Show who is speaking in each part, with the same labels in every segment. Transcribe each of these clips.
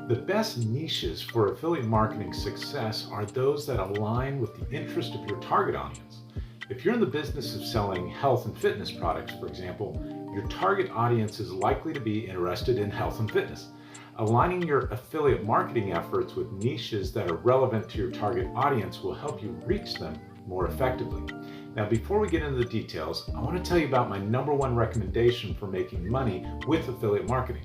Speaker 1: The best niches for affiliate marketing success are those that align with the interest of your target audience. If you're in the business of selling health and fitness products, for example, your target audience is likely to be interested in health and fitness. Aligning your affiliate marketing efforts with niches that are relevant to your target audience will help you reach them more effectively. Now, before we get into the details, I want to tell you about my number one recommendation for making money with affiliate marketing.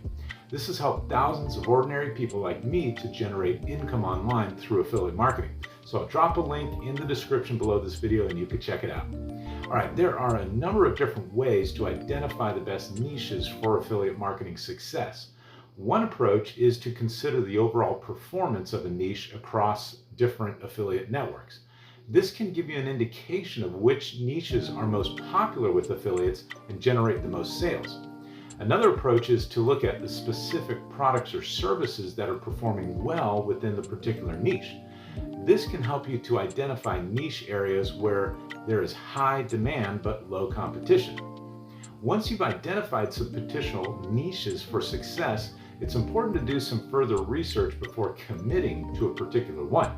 Speaker 1: This has helped thousands of ordinary people like me to generate income online through affiliate marketing. So I'll drop a link in the description below this video and you can check it out. All right, there are a number of different ways to identify the best niches for affiliate marketing success. One approach is to consider the overall performance of a niche across different affiliate networks. This can give you an indication of which niches are most popular with affiliates and generate the most sales. Another approach is to look at the specific products or services that are performing well within the particular niche. This can help you to identify niche areas where there is high demand but low competition. Once you've identified some potential niches for success, it's important to do some further research before committing to a particular one.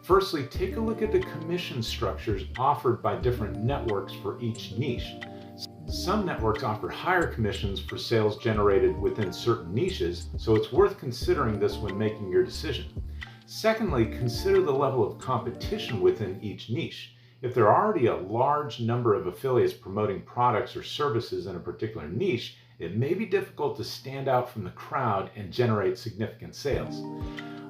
Speaker 1: Firstly, take a look at the commission structures offered by different networks for each niche. Some networks offer higher commissions for sales generated within certain niches, so it's worth considering this when making your decision. Secondly, consider the level of competition within each niche. If there are already a large number of affiliates promoting products or services in a particular niche, it may be difficult to stand out from the crowd and generate significant sales.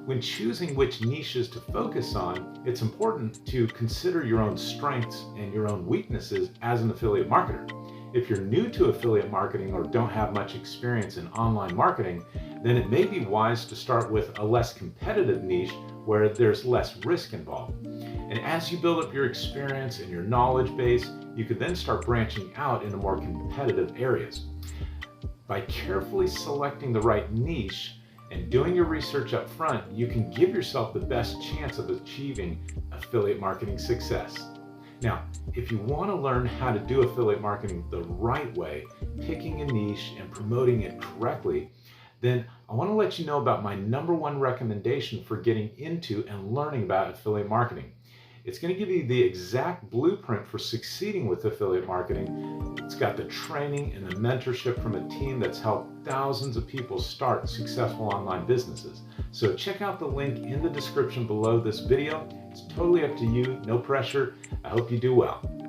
Speaker 1: When choosing which niches to focus on, it's important to consider your own strengths and your own weaknesses as an affiliate marketer. If you're new to affiliate marketing or don't have much experience in online marketing, then it may be wise to start with a less competitive niche where there's less risk involved. And as you build up your experience and your knowledge base, you could then start branching out into more competitive areas. By carefully selecting the right niche and doing your research up front, you can give yourself the best chance of achieving affiliate marketing success. Now, if you want to learn how to do affiliate marketing the right way, picking a niche and promoting it correctly, then I want to let you know about my number one recommendation for getting into and learning about affiliate marketing. It's going to give you the exact blueprint for succeeding with affiliate marketing. It's got the training and the mentorship from a team that's helped thousands of people start successful online businesses. So check out the link in the description below this video. It's totally up to you, no pressure. I hope you do well.